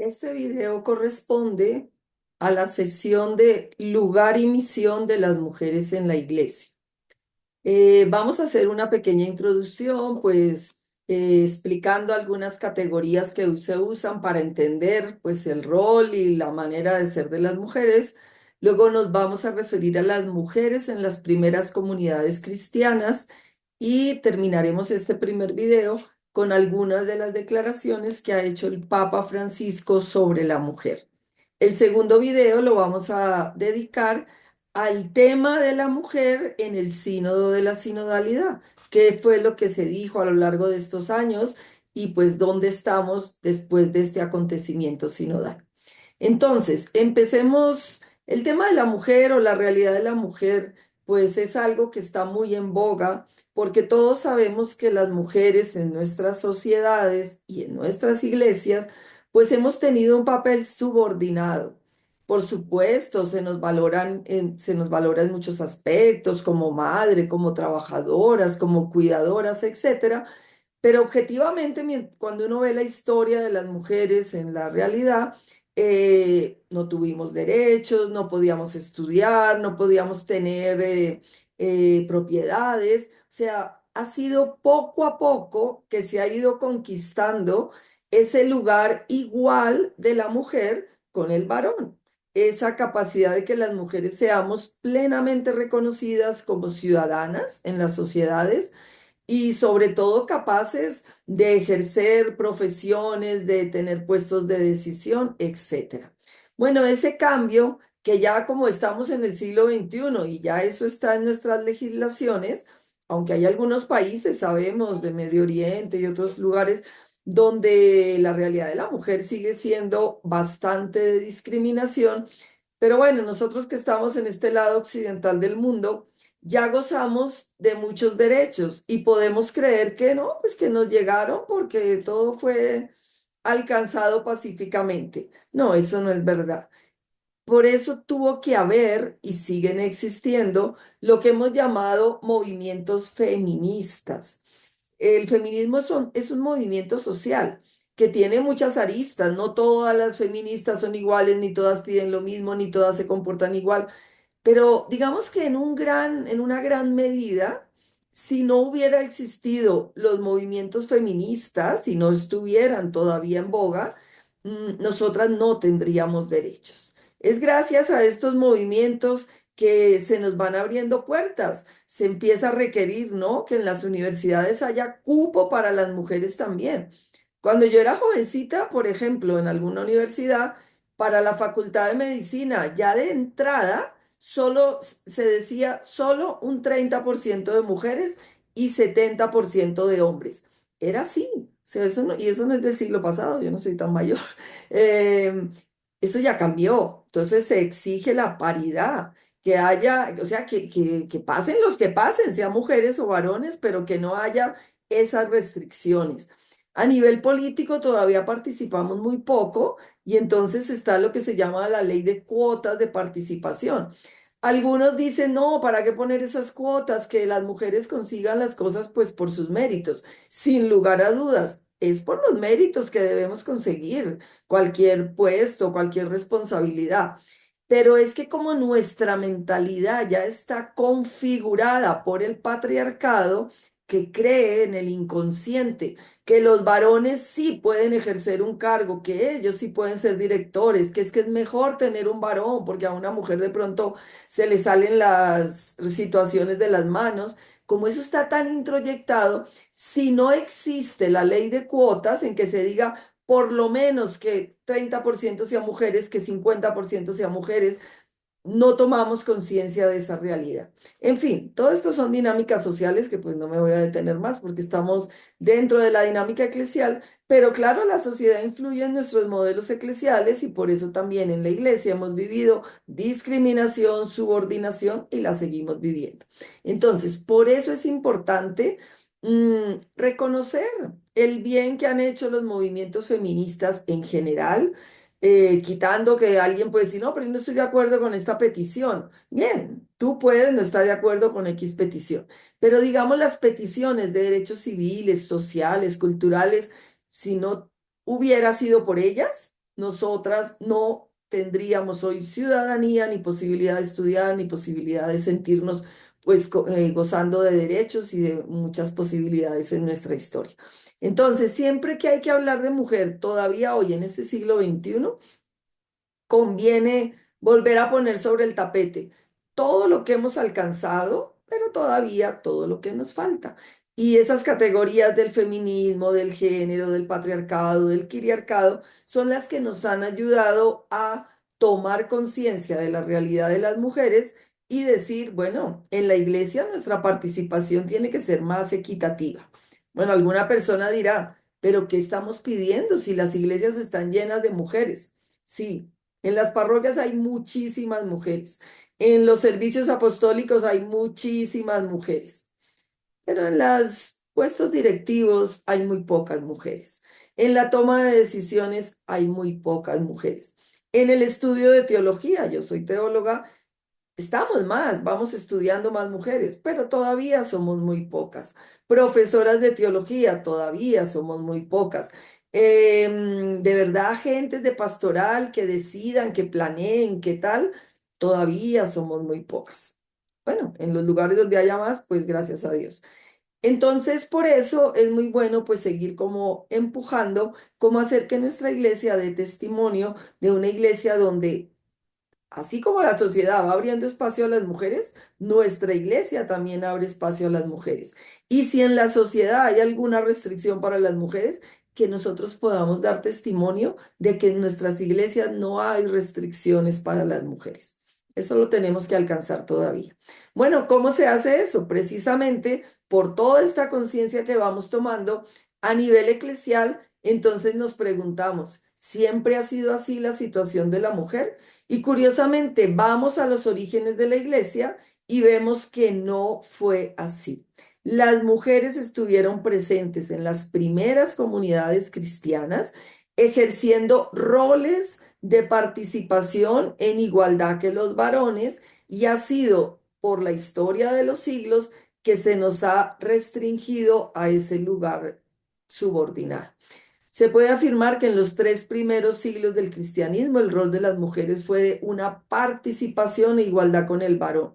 Este video corresponde a la sesión de lugar y misión de las mujeres en la iglesia. Vamos a hacer una pequeña introducción, pues explicando algunas categorías que hoy se usan para entender pues el rol y la manera de ser de las mujeres. Luego nos vamos a referir a las mujeres en las primeras comunidades cristianas y terminaremos este primer video con algunas de las declaraciones que ha hecho el Papa Francisco sobre la mujer. El segundo video lo vamos a dedicar al tema de la mujer en el sínodo de la sinodalidad, qué fue lo que se dijo a lo largo de estos años y pues dónde estamos después de este acontecimiento sinodal. Entonces, empecemos. El tema de la mujer o la realidad de la mujer, pues es algo que está muy en boga, porque todos sabemos que las mujeres en nuestras sociedades y en nuestras iglesias, pues hemos tenido un papel subordinado. Por supuesto, se nos valora en muchos aspectos, como madre, como trabajadoras, como cuidadoras, etcétera. Pero objetivamente, cuando uno ve la historia de las mujeres en la realidad, no tuvimos derechos, no podíamos estudiar, no podíamos tener propiedades. O sea, ha sido poco a poco que se ha ido conquistando ese lugar igual de la mujer con el varón. Esa capacidad de que las mujeres seamos plenamente reconocidas como ciudadanas en las sociedades y sobre todo capaces de ejercer profesiones, de tener puestos de decisión, etcétera. Bueno, ese cambio que ya como estamos en el siglo XXI y ya eso está en nuestras legislaciones, aunque hay algunos países, sabemos, de Medio Oriente y otros lugares donde la realidad de la mujer sigue siendo bastante de discriminación, pero bueno, nosotros que estamos en este lado occidental del mundo, ya gozamos de muchos derechos y podemos creer que no, pues que nos llegaron porque todo fue alcanzado pacíficamente. No, eso no es verdad. Por eso tuvo que haber y siguen existiendo lo que hemos llamado movimientos feministas. El feminismo es un movimiento social que tiene muchas aristas. No todas las feministas son iguales, ni todas piden lo mismo, ni todas se comportan igual. Pero digamos que en una gran medida, si no hubiera existido los movimientos feministas, si no estuvieran todavía en boga, nosotras no tendríamos derechos. Es gracias a estos movimientos que se nos van abriendo puertas. Se empieza a requerir, ¿no? Que en las universidades haya cupo para las mujeres también. Cuando yo era jovencita, por ejemplo, en alguna universidad, para la Facultad de Medicina, ya de entrada, solo se decía solo un 30% de mujeres y 70% de hombres. Era así. O sea, y eso no es del siglo pasado, yo no soy tan mayor. Eh, Eso ya cambió. Entonces se exige la paridad, que haya, o sea, que pasen los que pasen, sean mujeres o varones, pero que no haya esas restricciones. A nivel político todavía participamos muy poco y entonces está lo que se llama la ley de cuotas de participación. Algunos dicen, no, ¿para qué poner esas cuotas? Que las mujeres consigan las cosas pues por sus méritos. Sin lugar a dudas, es por los méritos que debemos conseguir cualquier puesto, cualquier responsabilidad. Pero es que como nuestra mentalidad ya está configurada por el patriarcado, que cree en el inconsciente, que los varones sí pueden ejercer un cargo, que ellos sí pueden ser directores, que es mejor tener un varón porque a una mujer de pronto se le salen las situaciones de las manos. Como eso está tan introyectado, si no existe la ley de cuotas en que se diga por lo menos que 30% sean mujeres, que 50% sean mujeres, no tomamos conciencia de esa realidad. En fin, todo esto son dinámicas sociales que pues no me voy a detener más porque estamos dentro de la dinámica eclesial, pero claro, la sociedad influye en nuestros modelos eclesiales y por eso también en la iglesia hemos vivido discriminación, subordinación y la seguimos viviendo. Entonces, por eso es importante reconocer el bien que han hecho los movimientos feministas en general, quitando que alguien puede decir, no, pero yo no estoy de acuerdo con esta petición. Bien, tú puedes no estar de acuerdo con X petición, pero digamos las peticiones de derechos civiles, sociales, culturales, si no hubiera sido por ellas, nosotras no tendríamos hoy ciudadanía, ni posibilidad de estudiar, ni posibilidad de sentirnos pues gozando de derechos y de muchas posibilidades en nuestra historia. Entonces, siempre que hay que hablar de mujer, todavía hoy en este siglo XXI, conviene volver a poner sobre el tapete todo lo que hemos alcanzado, pero todavía todo lo que nos falta. Y esas categorías del feminismo, del género, del patriarcado, del quiriarcado, son las que nos han ayudado a tomar conciencia de la realidad de las mujeres y decir, bueno, en la iglesia nuestra participación tiene que ser más equitativa. Bueno, alguna persona dirá, pero ¿qué estamos pidiendo si las iglesias están llenas de mujeres? Sí, en las parroquias hay muchísimas mujeres. En los servicios apostólicos hay muchísimas mujeres. Pero en los puestos directivos hay muy pocas mujeres. En la toma de decisiones hay muy pocas mujeres. En el estudio de teología, yo soy teóloga, estamos más, vamos estudiando más mujeres, pero todavía somos muy pocas. Profesoras de teología, todavía somos muy pocas. De verdad, agentes de pastoral que decidan, que planeen, qué tal, todavía somos muy pocas. Bueno, en los lugares donde haya más, pues gracias a Dios. Entonces, por eso es muy bueno pues seguir como empujando, cómo hacer que nuestra iglesia dé testimonio de una iglesia donde así como la sociedad va abriendo espacio a las mujeres, nuestra iglesia también abre espacio a las mujeres. Y si en la sociedad hay alguna restricción para las mujeres, que nosotros podamos dar testimonio de que en nuestras iglesias no hay restricciones para las mujeres. Eso lo tenemos que alcanzar todavía. Bueno, ¿cómo se hace eso? Precisamente por toda esta conciencia que vamos tomando a nivel eclesial, entonces nos preguntamos, ¿siempre ha sido así la situación de la mujer? Y curiosamente, vamos a los orígenes de la iglesia y vemos que no fue así. Las mujeres estuvieron presentes en las primeras comunidades cristianas, ejerciendo roles de participación en igualdad que los varones, y ha sido por la historia de los siglos que se nos ha restringido a ese lugar subordinado. Se puede afirmar que en los 3 primeros siglos del cristianismo el rol de las mujeres fue de una participación e igualdad con el varón.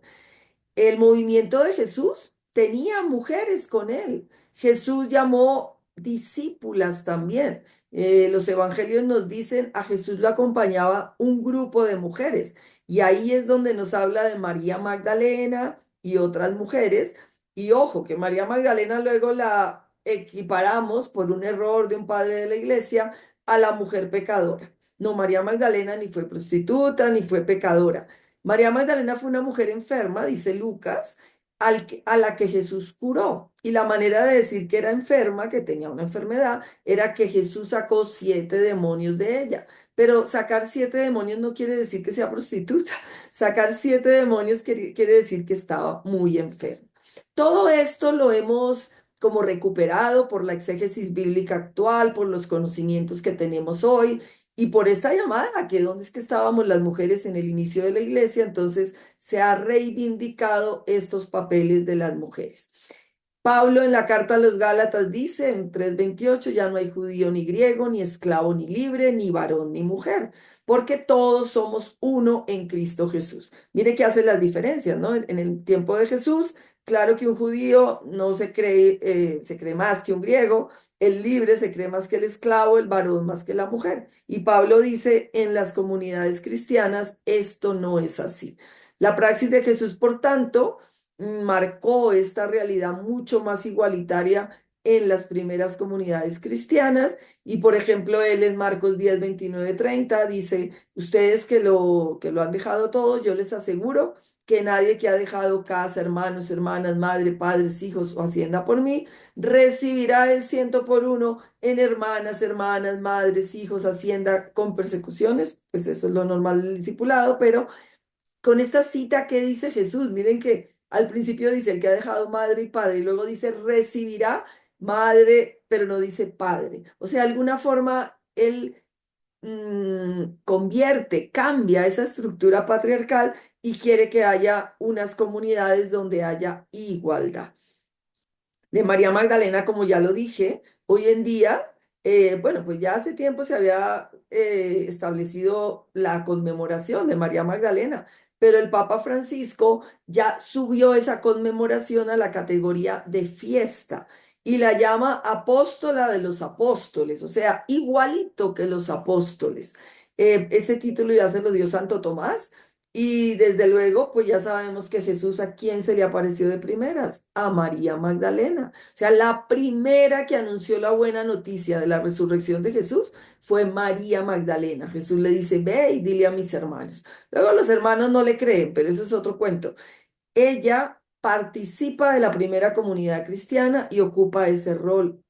El movimiento de Jesús tenía mujeres con él. Jesús llamó discípulas también. Los evangelios nos dicen a Jesús lo acompañaba un grupo de mujeres y ahí es donde nos habla de María Magdalena y otras mujeres. Y ojo, que María Magdalena luego la equiparamos por un error de un padre de la iglesia a la mujer pecadora. No, María Magdalena ni fue prostituta ni fue pecadora. María Magdalena fue una mujer enferma, dice Lucas, a la que Jesús curó. Y la manera de decir que era enferma, que tenía una enfermedad, era que Jesús sacó 7 demonios de ella. Pero sacar 7 demonios no quiere decir que sea prostituta. Sacar 7 demonios quiere decir que estaba muy enferma. Todo esto lo hemos como recuperado por la exégesis bíblica actual, por los conocimientos que tenemos hoy y por esta llamada, que dónde es que estábamos las mujeres en el inicio de la iglesia, entonces se ha reivindicado estos papeles de las mujeres. Pablo en la carta a los Gálatas dice en 3:28, ya no hay judío ni griego, ni esclavo ni libre, ni varón ni mujer, porque todos somos uno en Cristo Jesús. Mire que hace las diferencias, ¿no? En el tiempo de Jesús, claro que un judío no se cree más que un griego, el libre se cree más que el esclavo, el varón más que la mujer. Y Pablo dice, en las comunidades cristianas esto no es así. La praxis de Jesús, por tanto, marcó esta realidad mucho más igualitaria en las primeras comunidades cristianas. Y por ejemplo, él en Marcos 10:29-30 dice, ustedes que lo han dejado todo, yo les aseguro que nadie que ha dejado casa, hermanos, hermanas, madre, padres, hijos o hacienda por mí, recibirá el 100 por 1 en hermanas, madres, hijos, hacienda con persecuciones. Pues eso es lo normal del discipulado, pero con esta cita que dice Jesús, miren que al principio dice el que ha dejado madre y padre, y luego dice recibirá madre, pero no dice padre. O sea, de alguna forma él convierte, cambia esa estructura patriarcal y quiere que haya unas comunidades donde haya igualdad. De María Magdalena, como ya lo dije, hoy en día Bueno, pues ya hace tiempo se había establecido la conmemoración de María Magdalena, pero el Papa Francisco ya subió esa conmemoración a la categoría de fiesta y la llama apóstola de los apóstoles, o sea, igualito que los apóstoles. Ese título ya se lo dio Santo Tomás. Y desde luego, pues ya sabemos que Jesús, ¿a quién se le apareció de primeras? A María Magdalena. O sea, la primera que anunció la buena noticia de la resurrección de Jesús fue María Magdalena. Jesús le dice, ve y dile a mis hermanos. Luego los hermanos no le creen, pero eso es otro cuento. Ella participa de la primera comunidad cristiana y ocupa ese rol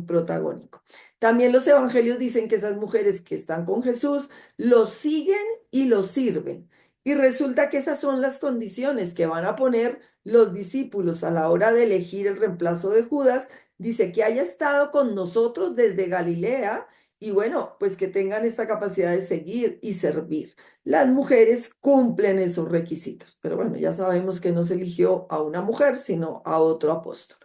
protagónico. También los evangelios dicen que esas mujeres que están con Jesús lo siguen y lo sirven. Y resulta que esas son las condiciones que van a poner los discípulos a la hora de elegir el reemplazo de Judas. Dice que haya estado con nosotros desde Galilea y bueno, pues que tengan esta capacidad de seguir y servir. Las mujeres cumplen esos requisitos, pero bueno, ya sabemos que no se eligió a una mujer, sino a otro apóstol.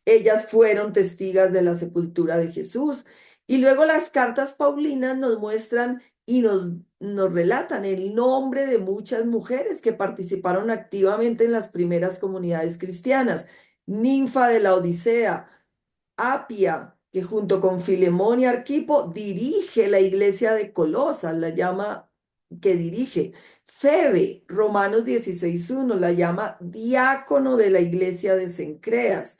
Ellas fueron testigas de la sepultura de Jesús y luego las cartas paulinas nos muestran y nos relatan el nombre de muchas mujeres que participaron activamente en las primeras comunidades cristianas. Ninfa de la Odisea, Apia, que junto con Filemón y Arquipo dirige la iglesia de Colosas, la llama que dirige. Febe, Romanos 16:1, la llama diácono de la iglesia de Cencreas.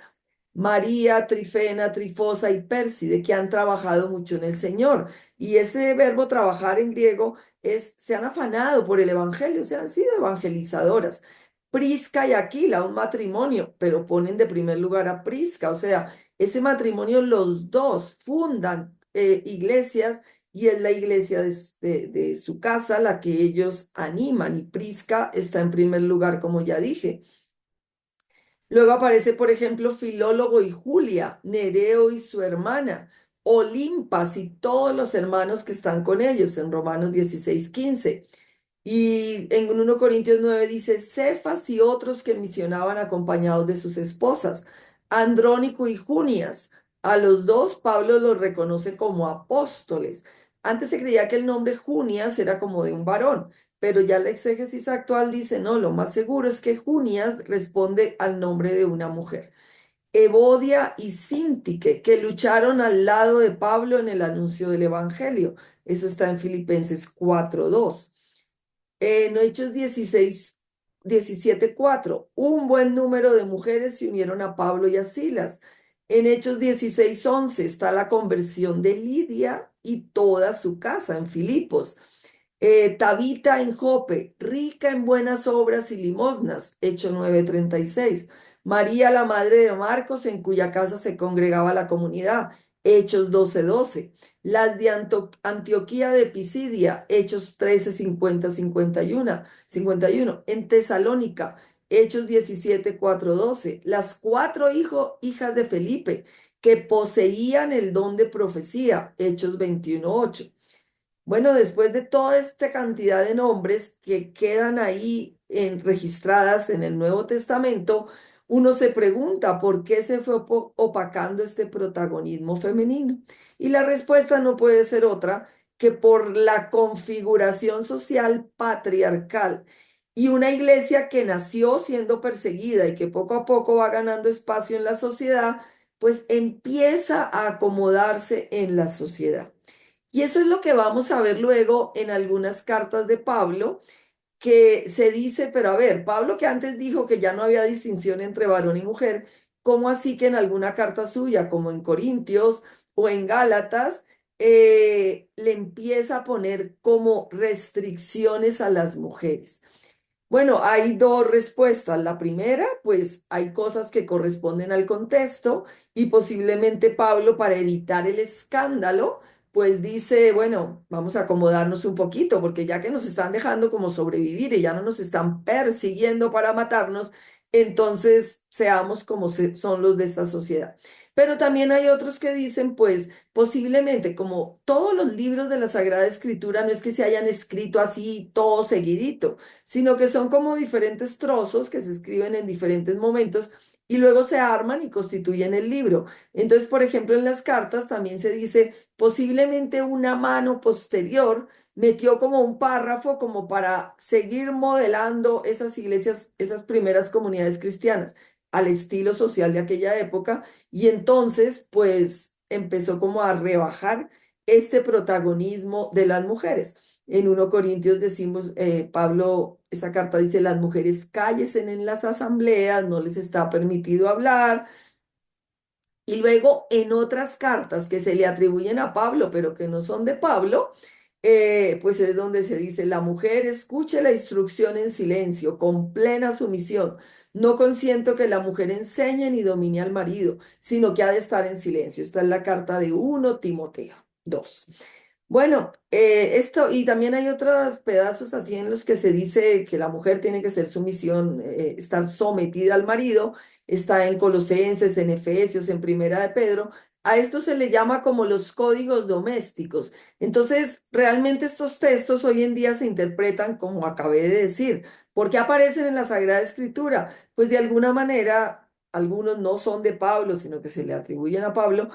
María, Trifena, Trifosa y Pérside, que han trabajado mucho en el Señor. Y ese verbo trabajar en griego es, se han afanado por el Evangelio, se han sido evangelizadoras. Prisca y Aquila, un matrimonio, pero ponen de primer lugar a Prisca, o sea, ese matrimonio los dos fundan iglesias y es la iglesia de su casa la que ellos animan y Prisca está en primer lugar, como ya dije. Luego aparece, por ejemplo, Filólogo y Julia, Nereo y su hermana, Olimpas y todos los hermanos que están con ellos en Romanos 16:15. Y en 1 Corintios 9 dice, Cefas y otros que misionaban acompañados de sus esposas, Andrónico y Junias. A los dos Pablo los reconoce como apóstoles. Antes se creía que el nombre Junias era como de un varón, pero ya la exégesis actual dice, no, lo más seguro es que Junias responde al nombre de una mujer. Evodia y Síntique, que lucharon al lado de Pablo en el anuncio del Evangelio. Eso está en Filipenses 4:2. En Hechos 17:4, un buen número de mujeres se unieron a Pablo y a Silas. En Hechos 16:11 está la conversión de Lidia y toda su casa en Filipos. Tabita en Jope, rica en buenas obras y limosnas, Hechos 9:36. María, la madre de Marcos, en cuya casa se congregaba la comunidad, Hechos 12:12. Las de Antioquía de Pisidia, Hechos 13:50, 51. En Tesalónica, Hechos 17:4-12. Las cuatro hijas de Felipe que poseían el don de profecía, Hechos 21:8. Bueno, después de toda esta cantidad de nombres que quedan ahí registradas en el Nuevo Testamento, uno se pregunta por qué se fue opacando este protagonismo femenino. Y la respuesta no puede ser otra que por la configuración social patriarcal y una iglesia que nació siendo perseguida y que poco a poco va ganando espacio en la sociedad, pues empieza a acomodarse en la sociedad. Y eso es lo que vamos a ver luego en algunas cartas de Pablo, que se dice, pero a ver, Pablo que antes dijo que ya no había distinción entre varón y mujer, ¿cómo así que en alguna carta suya, como en Corintios o en Gálatas, le empieza a poner como restricciones a las mujeres? Bueno, hay dos respuestas. La primera, pues hay cosas que corresponden al contexto y posiblemente Pablo, para evitar el escándalo, pues dice, bueno, vamos a acomodarnos un poquito, porque ya que nos están dejando como sobrevivir y ya no nos están persiguiendo para matarnos, entonces seamos como son los de esta sociedad. Pero también hay otros que dicen, pues posiblemente como todos los libros de la Sagrada Escritura no es que se hayan escrito así todo seguidito, sino que son como diferentes trozos que se escriben en diferentes momentos y luego se arman y constituyen el libro. Entonces, por ejemplo, en las cartas también se dice, posiblemente una mano posterior metió como un párrafo como para seguir modelando esas iglesias, esas primeras comunidades cristianas al estilo social de aquella época, y entonces pues empezó como a rebajar este protagonismo de las mujeres. En 1 Corintios decimos, Pablo, esa carta dice, las mujeres cállesen en las asambleas, no les está permitido hablar. Y luego en otras cartas que se le atribuyen a Pablo, pero que no son de Pablo, pues es donde se dice, la mujer escuche la instrucción en silencio, con plena sumisión. No consiento que la mujer enseñe ni domine al marido, sino que ha de estar en silencio. Esta es la carta de 1 Timoteo 2. Bueno, esto, y también hay otros pedazos así en los que se dice que la mujer tiene que ser sumisión, estar sometida al marido. Está en Colosenses, en Efesios, en Primera de Pedro. A esto se le llama como los códigos domésticos. Entonces, realmente estos textos hoy en día se interpretan como acabé de decir. ¿Por qué aparecen en la Sagrada Escritura? Pues de alguna manera, algunos no son de Pablo, sino que se le atribuyen a Pablo,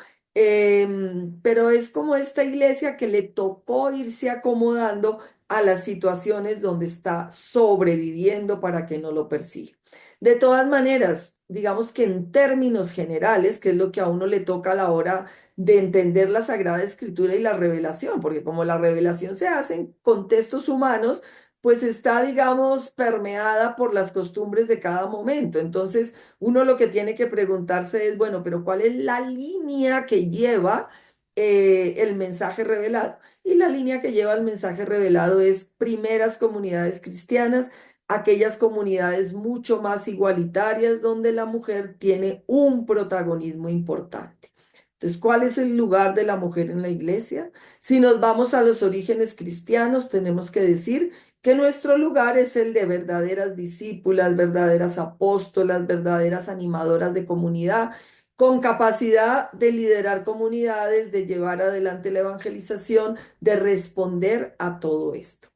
pero es como esta iglesia que le tocó irse acomodando a las situaciones donde está sobreviviendo para que no lo persiga. De todas maneras, digamos que en términos generales, que es lo que a uno le toca a la hora de entender la Sagrada Escritura y la revelación, porque como la revelación se hace en contextos humanos, pues está, digamos, permeada por las costumbres de cada momento. Entonces, uno lo que tiene que preguntarse es, bueno, pero ¿cuál es la línea que lleva el mensaje revelado? Y la línea que lleva el mensaje revelado es primeras comunidades cristianas, aquellas comunidades mucho más igualitarias donde la mujer tiene un protagonismo importante. Entonces, ¿cuál es el lugar de la mujer en la iglesia? Si nos vamos a los orígenes cristianos, tenemos que decir que nuestro lugar es el de verdaderas discípulas, verdaderas apóstolas, verdaderas animadoras de comunidad, con capacidad de liderar comunidades, de llevar adelante la evangelización, de responder a todo esto.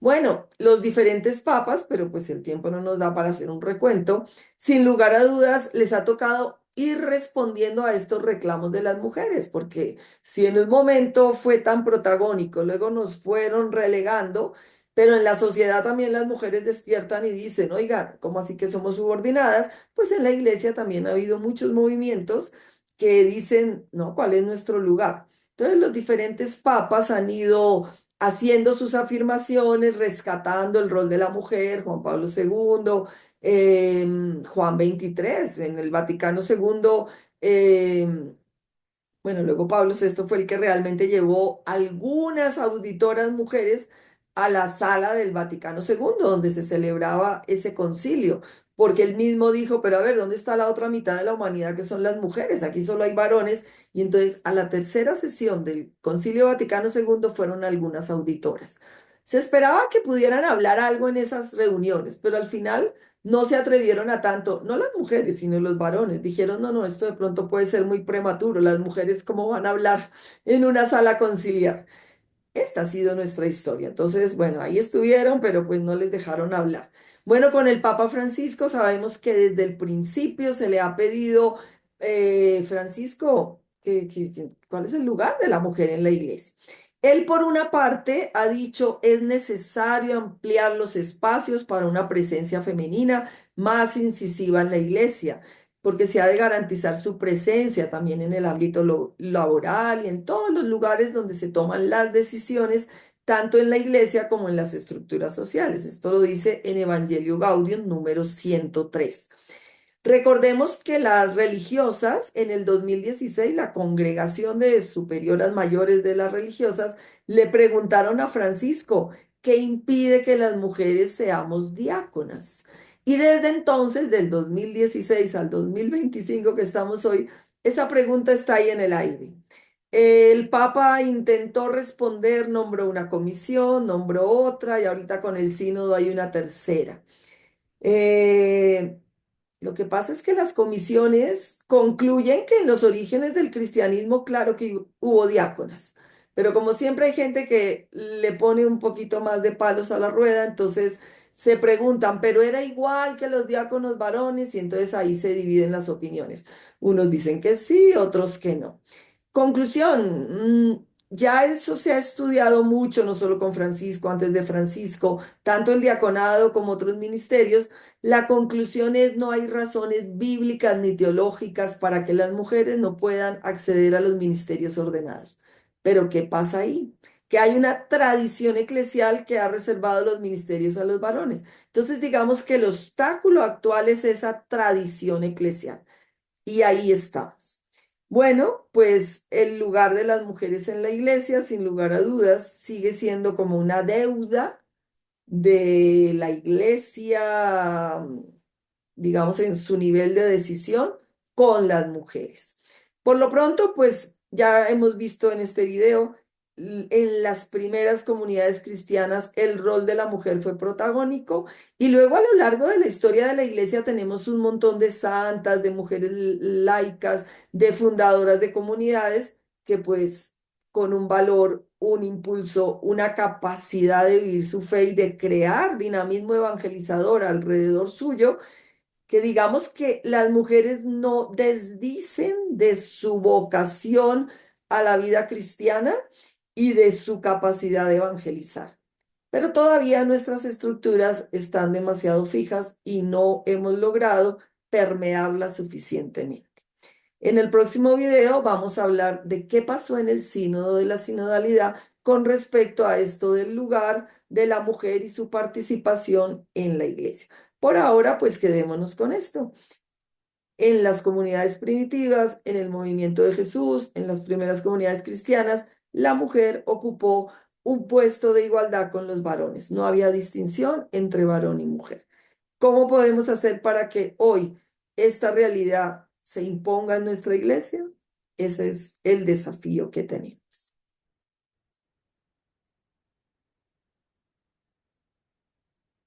Bueno, los diferentes papas, pero pues el tiempo no nos da para hacer un recuento, sin lugar a dudas les ha tocado ir respondiendo a estos reclamos de las mujeres, porque si en un momento fue tan protagónico, luego nos fueron relegando, pero en la sociedad también las mujeres despiertan y dicen, oigan, ¿cómo así que somos subordinadas? Pues en la iglesia también ha habido muchos movimientos que dicen, no, ¿cuál es nuestro lugar? Entonces los diferentes papas han ido haciendo sus afirmaciones, rescatando el rol de la mujer, Juan Pablo II, Juan XXIII, en el Vaticano II. Bueno, luego Pablo VI fue el que realmente llevó algunas auditoras mujeres a la sala del Vaticano II, donde se celebraba ese concilio, porque él mismo dijo, pero a ver, ¿dónde está la otra mitad de la humanidad que son las mujeres? Aquí solo hay varones. Y entonces a la tercera sesión del Concilio Vaticano II fueron algunas auditoras. Se esperaba que pudieran hablar algo en esas reuniones, pero al final no se atrevieron a tanto, no las mujeres, sino los varones. Dijeron, no, no, esto de pronto puede ser muy prematuro. Las mujeres, ¿cómo van a hablar en una sala conciliar? Esta ha sido nuestra historia. Entonces, bueno, ahí estuvieron, pero pues no les dejaron hablar. Bueno, con el Papa Francisco sabemos que desde el principio se le ha pedido, Francisco, ¿cuál es el lugar de la mujer en la iglesia? Él, por una parte, ha dicho es necesario ampliar los espacios para una presencia femenina más incisiva en la iglesia, porque se ha de garantizar su presencia también en el ámbito laboral y en todos los lugares donde se toman las decisiones, tanto en la iglesia como en las estructuras sociales. Esto lo dice en Evangelio Gaudium número 103. Recordemos que las religiosas, en el 2016, la Congregación de Superioras Mayores de las Religiosas, le preguntaron a Francisco, ¿qué impide que las mujeres seamos diáconas? Y desde entonces, del 2016 al 2025 que estamos hoy, esa pregunta está ahí en el aire. El Papa intentó responder, nombró una comisión, nombró otra y ahorita con el sínodo hay una tercera. Eh, lo que pasa es que las comisiones concluyen que en los orígenes del cristianismo, claro que hubo diáconas, Pero como siempre hay gente que le pone un poquito más de palos a la rueda, entonces se preguntan, pero era igual que los diáconos varones, y entonces ahí se dividen las opiniones. Unos dicen que sí, otros que no. Conclusión, ya eso se ha estudiado mucho, no solo con Francisco, antes de Francisco, tanto el diaconado como otros ministerios. La conclusión es no hay razones bíblicas ni teológicas para que las mujeres no puedan acceder a los ministerios ordenados. Pero ¿qué pasa ahí? Que hay una tradición eclesial que ha reservado los ministerios a los varones. Entonces, digamos que el obstáculo actual es esa tradición eclesial. Y ahí estamos. Bueno, pues el lugar de las mujeres en la iglesia, sin lugar a dudas, sigue siendo como una deuda de la iglesia, digamos, en su nivel de decisión con las mujeres. Por lo pronto, pues ya hemos visto en este video, en las primeras comunidades cristianas el rol de la mujer fue protagónico y luego a lo largo de la historia de la iglesia tenemos un montón de santas, de mujeres laicas, de fundadoras de comunidades que pues con un valor, un impulso, una capacidad de vivir su fe y de crear dinamismo evangelizador alrededor suyo, que digamos que las mujeres no desdicen de su vocación a la vida cristiana y de su capacidad de evangelizar. Pero todavía nuestras estructuras están demasiado fijas y no hemos logrado permearlas suficientemente. En el próximo video vamos a hablar de qué pasó en el sínodo de la sinodalidad con respecto a esto del lugar de la mujer y su participación en la iglesia. Por ahora, pues quedémonos con esto. En las comunidades primitivas, en el movimiento de Jesús, en las primeras comunidades cristianas, la mujer ocupó un puesto de igualdad con los varones. No había distinción entre varón y mujer. ¿Cómo podemos hacer para que hoy esta realidad se imponga en nuestra iglesia? Ese es el desafío que tenemos.